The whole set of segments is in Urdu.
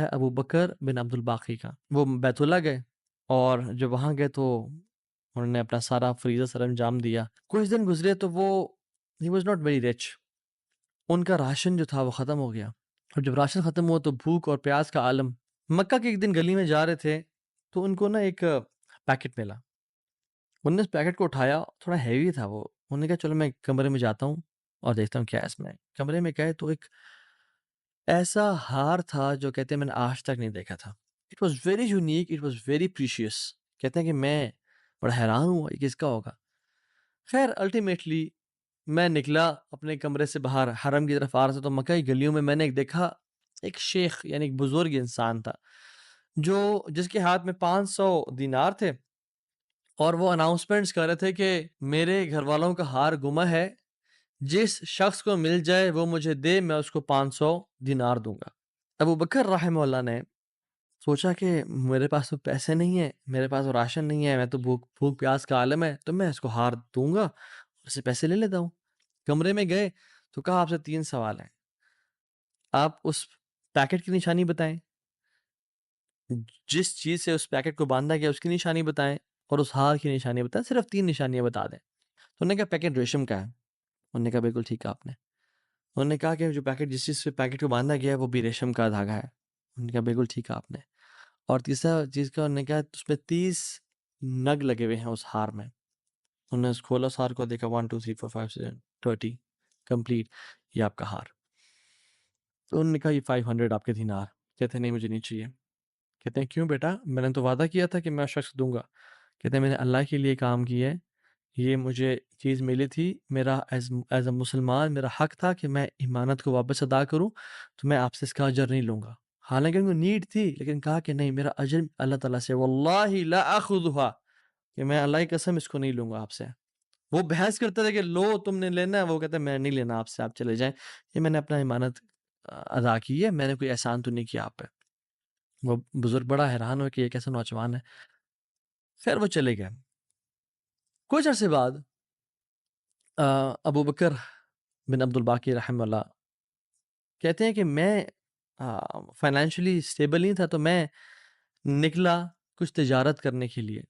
ہے ابو بکر بن عبد الباقی کا۔ وہ بیت اللہ گئے اور جب وہاں گئے تو انہوں نے اپنا سارا فریضہ سر انجام دیا۔ کچھ دن گزرے تو وہ he was not very rich, ان کا راشن جو تھا وہ ختم ہو گیا، اور جب راشن ختم ہوا تو بھوک اور پیاس کا عالم۔ مکہ کے ایک دن گلی میں جا رہے تھے تو ان کو نا ایک پیکٹ ملا، انہوں نے اس پیکٹ کو اٹھایا، تھوڑا ہیوی تھا وہ، انہوں نے کہا چلو میں کمرے میں جاتا ہوں اور دیکھتا ہوں کیا ہے اس میں۔ کمرے میں گئے تو ایک ایسا ہار تھا جو کہتے ہیں میں نے آج تک نہیں دیکھا تھا۔ It was very unique, it was very precious. کہتے ہیں کہ میں بڑا حیران ہوا یہ کس کا ہوگا۔ خیر الٹیمیٹلی میں نکلا اپنے کمرے سے باہر، حرم کی طرف آ رہا تھا، تو مکہ کی گلیوں میں نے ایک دیکھا، ایک شیخ یعنی ایک بزرگ انسان تھا جس کے ہاتھ میں 500 دینار تھے، اور وہ اناؤنسمنٹس کر رہے تھے کہ میرے گھر والوں کا ہار گما ہے، جس شخص کو مل جائے وہ مجھے دے، میں اس کو 500 دینار دوں گا۔ ابو بکر رحمہ اللہ نے سوچا کہ میرے پاس تو پیسے نہیں ہیں، میرے پاس تو راشن نہیں ہے، میں تو بھوک پیاس کا عالم ہے، تو میں اس کو ہار دوں گا، اس سے پیسے لے لیتا ہوں۔ کمرے میں گئے تو کہا آپ سے 3 سوال ہیں، آپ اس پیکٹ کی نشانی بتائیں، جس چیز سے اس پیکٹ کو باندھا گیا اس کی نشانی بتائیں، اور اس ہار کی نشانی بتائیں، صرف 3 نشانیاں بتا دیں۔ تو انہوں نے کہا پیکٹ ریشم کا ہے، انہوں نے کہا بالکل ٹھیک ہے آپ نے۔ انہوں نے کہا کہ جو پیکٹ جس چیز سے پیکٹ کو باندھا گیا ہے وہ بھی ریشم کا دھاگا ہے، انہوں نے کہا بالکل ٹھیک ہے آپ نے۔ اور تیسرا چیز کا انہوں نے کہا اس میں 30 نگ لگے ہوئے ہیں اس ہار میں۔ انہوں نے کھولا اس ہار کو، دیکھا 1 2 3 4 5 6 30 کمپلیٹ، یہ آپ کا ہار۔ تو انہوں نے کہا یہ 500 آپ کے دینار۔ کہتے ہیں نہیں مجھے نہیں چاہیے۔ کہتے ہیں کیوں بیٹا؟ میں نے تو وعدہ کیا تھا کہ میں شخص دوں گا۔ کہتے ہیں میں نے اللہ کے لیے کام کیا ہے، یہ مجھے چیز ملی تھی، میرا ایز اے مسلمان میرا حق تھا کہ میں امانت کو واپس ادا کروں، تو میں آپ سے اس کا اجر نہیں لوں گا۔ حالانکہ ان کو نیڈ تھی، لیکن کہا کہ نہیں، میرا اجر اللہ تعالیٰ سے، واللہ لا اخذها، کہ میں اللہ کی قسم اس کو نہیں لوں گا آپ سے۔ وہ بحث کرتے تھے کہ لو تم نے لینا ہے، وہ کہتے ہیں میں نہیں لینا آپ سے، آپ چلے جائیں، یہ میں نے اپنا امانت ادا کی ہے، میں نے کوئی احسان تو نہیں کیا آپ پہ۔ وہ بزرگ بڑا حیران ہو کہ یہ کیسا نوجوان ہے۔ خیر وہ چلے گئے۔ کچھ عرصے بعد ابو بکر بن عبد الباقی رحمہ اللہ کہتے ہیں کہ میں فائنینشلی اسٹیبل نہیں تھا، تو میں نکلا کچھ تجارت کرنے کے لیے۔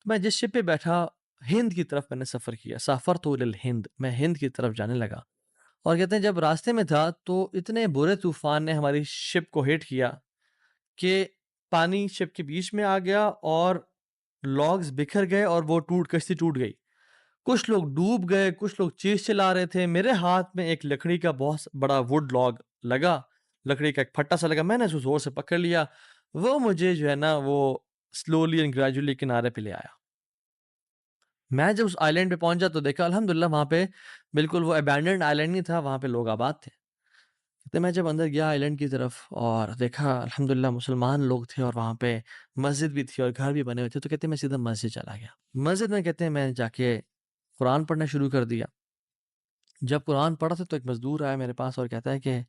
میں جس شپ پہ بیٹھا، ہند کی طرف میں نے سفر کیا، سافرت الی الہند، میں ہند کی طرف جانے لگا۔ اور کہتے ہیں جب راستے میں تھا تو اتنے برے طوفان نے ہماری شپ کو ہٹ کیا کہ پانی شپ کے بیچ میں آ گیا اور لاگز بکھر گئے اور وہ کشتی ٹوٹ گئی۔ کچھ لوگ ڈوب گئے، کچھ لوگ چیز چلا رہے تھے۔ میرے ہاتھ میں ایک لکڑی کا بہت بڑا ووڈ لاگ لگا، لکڑی کا ایک پھٹا سا لگا، میں نے اس کو زور سے پکڑ لیا، وہ مجھے جو ہے نا وہ سلولی اینڈ گریجولی کنارے پہ لے آیا۔ میں جب اس آئی لینڈ پہ پہنچا تو دیکھا الحمدللہ وہاں پہ بالکل وہ ابینڈنڈ آئی لینڈ نہیں تھا، وہاں پہ لوگ آباد تھے۔ تو میں جب اندر گیا آئی لینڈ کی طرف اور دیکھا الحمدللہ مسلمان لوگ تھے، اور وہاں پہ مسجد بھی تھی اور گھر بھی بنے ہوئے تھے، تو کہتے ہیں میں سیدھا مسجد چلا گیا۔ مسجد میں کہتے ہیں میں جا کے قرآن پڑھنا شروع کر دیا۔ جب قرآن پڑھا تھا تو ایک مزدور آیا میرے پاس اور کہتا ہے کہ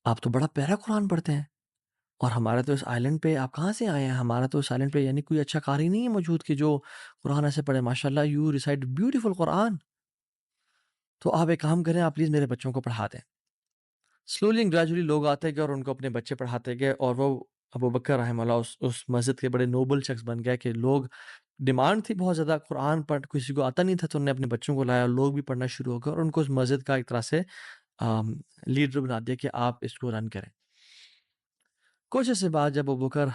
آپ تو بڑا پیارا قرآن پڑھتے ہیں، اور ہمارا تو اس آئی لینڈ پہ آپ کہاں سے آئے ہیں؟ ہمارا تو اس آئی لینڈ پہ یعنی کوئی اچھا قاری نہیں ہے موجود کہ جو قرآن ایسے پڑھے، ماشاء اللہ یو ریسائٹ بیوٹیفل قرآن، تو آپ ایک کام کریں، آپ پلیز میرے بچوں کو پڑھا دیں۔ سلولی اینڈ گریجولی لوگ آتے گئے اور ان کو اپنے بچے پڑھاتے گئے، اور وہ ابو بکر رحمہ اللہ اس مسجد کے بڑے نوبل شخص بن گئے کہ لوگ ڈیمانڈ تھی بہت زیادہ، قرآن پڑھ کسی کو آتا نہیں تھا، تو انہوں نے اپنے بچوں کو لایا، لوگ بھی پڑھنا شروع ہو گئے، اور ان کو اس مسجد کا ایک طرح سے لیڈر بنا دیا کہ آپ اس کو رن کریں۔ کچھ عرصے بعد جب ابو بکر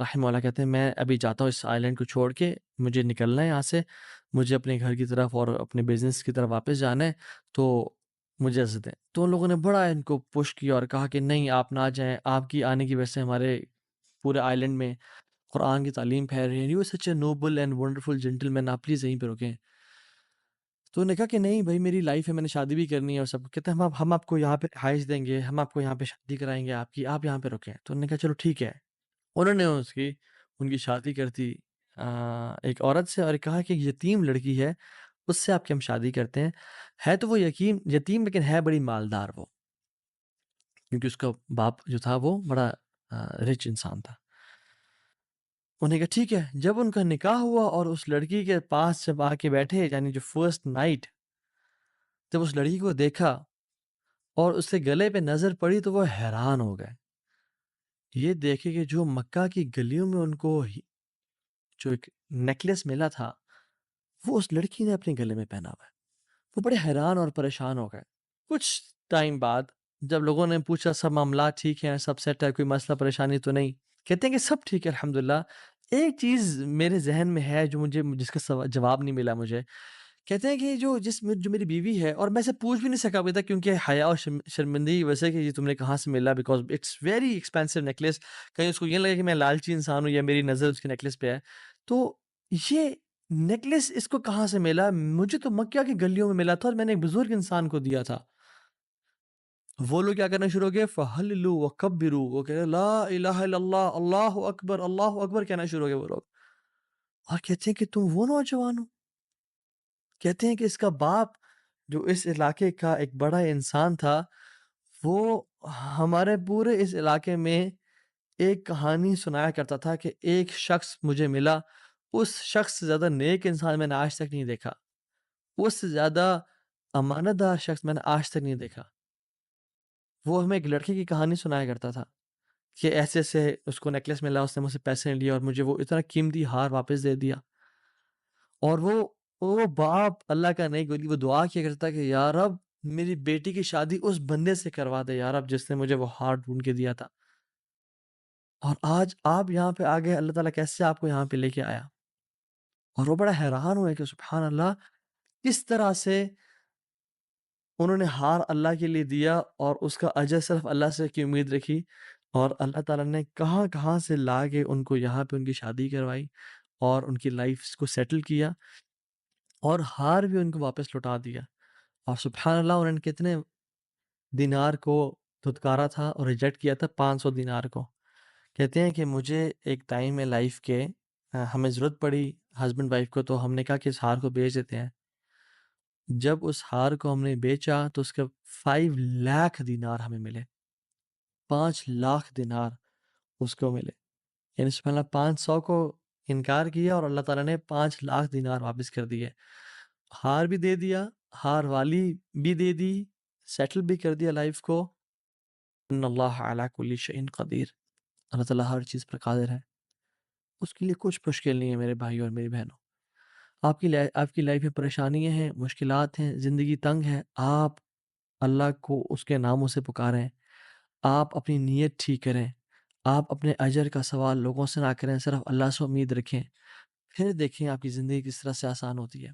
رحمہ اللہ کہتے ہیں میں ابھی جاتا ہوں اس آئی لینڈ کو چھوڑ کے، مجھے نکلنا ہے یہاں سے، مجھے اپنے گھر کی طرف اور اپنے بزنس کی طرف واپس جانا ہے، تو مجھے اجازت دیں۔ تو ان لوگوں نے بڑا ان کو پش کیا اور کہا کہ نہیں آپ نہ جائیں، آپ کی آنے کی وجہ سے ہمارے پورے آئی لینڈ میں قرآن کی تعلیم پھیل رہی ہے، you such a noble and wonderful gentleman, آپ پلیز یہیں پہ رکیں۔ تو انہوں نے کہا کہ نہیں بھائی میری لائف ہے، میں نے شادی بھی کرنی ہے اور سب، کہتے ہیں ہم آپ کو یہاں پہ رہائش دیں گے، ہم آپ کو یہاں پہ شادی کرائیں گے آپ کی، آپ یہاں پہ رکیں۔ تو انہوں نے کہا چلو ٹھیک ہے۔ انہوں نے ان کی شادی کر دی ایک عورت سے، اور کہا کہ یتیم لڑکی ہے اس سے آپ کی ہم شادی کرتے ہیں، ہے تو وہ یتیم لیکن ہے بڑی مالدار وہ، کیونکہ اس کا باپ جو تھا وہ بڑا رچ انسان تھا۔ انہوں نے کہا ٹھیک ہے۔ جب ان کا نکاح ہوا اور اس لڑکی کے پاس جب آ کے بیٹھے، یعنی جو فرسٹ نائٹ، جب اس لڑکی کو دیکھا اور اس کے گلے پہ نظر پڑی تو وہ حیران ہو گئے یہ دیکھے کہ جو مکہ کی گلیوں میں ان کو جو ایک نیکلیس ملا تھا وہ اس لڑکی نے اپنے گلے میں پہنا ہوا ہے۔ وہ بڑے حیران اور پریشان ہو گئے۔ کچھ ٹائم بعد جب لوگوں نے پوچھا سب معاملات ٹھیک ہیں، سب سیٹ ہے، کوئی مسئلہ پریشانی تو نہیں؟ کہتے ہیں کہ سب ٹھیک ہے الحمدللہ۔ ایک چیز میرے ذہن میں ہے جو جس کا جواب نہیں ملا مجھے۔ کہتے ہیں کہ جو میری بیوی ہے، اور میں اسے پوچھ بھی نہیں سکا ابھی تک کیونکہ حیا اور شرمندگی کی وجہ سے کہ یہ تم نے کہاں سے ملا، because it's very expensive necklace. کہیں اس کو یہ لگے کہ میں لالچی انسان ہوں یا میری نظر اس کے نیکلیس پہ ہے۔ تو یہ نیکلیس اس کو کہاں سے ملا؟ مجھے تو مکہ کی گلیوں میں ملا تھا اور میں نے ایک بزرگ انسان کو دیا تھا۔ وہ لوگ کیا کرنا شروع ہو گئے؟ فَحَلِّلُوا وَكَبِّرُوا، وہ کہہ رہے لا الہ الا اللہ، اللہ اکبر کہنا شروع ہو گئے وہ لوگ۔ اور کہتے ہیں کہ تم وہ نوجوان ہو؟ کہتے ہیں کہ اس کا باپ جو اس علاقے کا ایک بڑا انسان تھا، وہ ہمارے پورے اس علاقے میں ایک کہانی سنایا کرتا تھا کہ ایک شخص مجھے ملا، اس شخص سے زیادہ نیک انسان میں نے آج تک نہیں دیکھا، اس سے زیادہ امانت دار شخص میں نے آج تک نہیں دیکھا۔ وہ ہمیں ایک لڑکے کی کہانی سنایا کرتا تھا کہ ایسے ایسے اس کو نیکلیس ملا، اس نے مجھ سے پیسے نہیں لیے اور مجھے وہ اتنا قیمتی ہار واپس دے دیا۔ اور وہ باپ اللہ کا نہیں گولی، وہ دعا کیا کرتا کہ یا رب میری بیٹی کی شادی اس بندے سے کروا دے یا رب جس نے مجھے وہ ہار ڈھونڈ کے دیا تھا۔ اور آج آپ یہاں پہ آ گئے، اللہ تعالیٰ کیسے آپ کو یہاں پہ لے کے آیا؟ اور وہ بڑا حیران ہوئے کہ سبحان اللہ، کس طرح سے انہوں نے ہار اللہ کے لیے دیا اور اس کا اجر صرف اللہ سے کی امید رکھی، اور اللہ تعالیٰ نے کہاں کہاں سے لا کے ان کو یہاں پہ ان کی شادی کروائی اور ان کی لائف کو سیٹل کیا، اور ہار بھی ان کو واپس لوٹا دیا۔ اور سبحان اللہ انہوں نے کتنے دینار کو دھتکارا تھا اور ریجیکٹ کیا تھا؟ 500 دینار کو۔ کہتے ہیں کہ مجھے ایک ٹائم میں لائف کے ہمیں ضرورت پڑی ہسبینڈ وائف کو، تو ہم نے کہا کہ اس ہار کو بیچ دیتے ہیں۔ جب اس ہار کو ہم نے بیچا تو اس کے 5 لاکھ دینار ہمیں ملے، 5 لاکھ دینار اس کو ملے۔ یعنی سبحان اللہ 500 کو انکار کیا اور اللہ تعالیٰ نے 5 لاکھ دینار واپس کر دیے۔ ہار بھی دے دیا، ہار والی بھی دے دی، سیٹل بھی کر دیا لائف کو۔ ان اللہ علی کل شیء قدیر، اللہ تعالیٰ ہر چیز پر قادر ہے، اس کے لیے کچھ مشکل نہیں ہے میرے بھائی اور میری بہنوں۔ آپ کی لائف میں پریشانیاں ہیں، مشکلات ہیں، زندگی تنگ ہے، آپ اللہ کو اس کے ناموں سے پکاریں، آپ اپنی نیت ٹھیک کریں، آپ اپنے اجر کا سوال لوگوں سے نہ کریں، صرف اللہ سے امید رکھیں، پھر دیکھیں آپ کی زندگی کس طرح سے آسان ہوتی ہے۔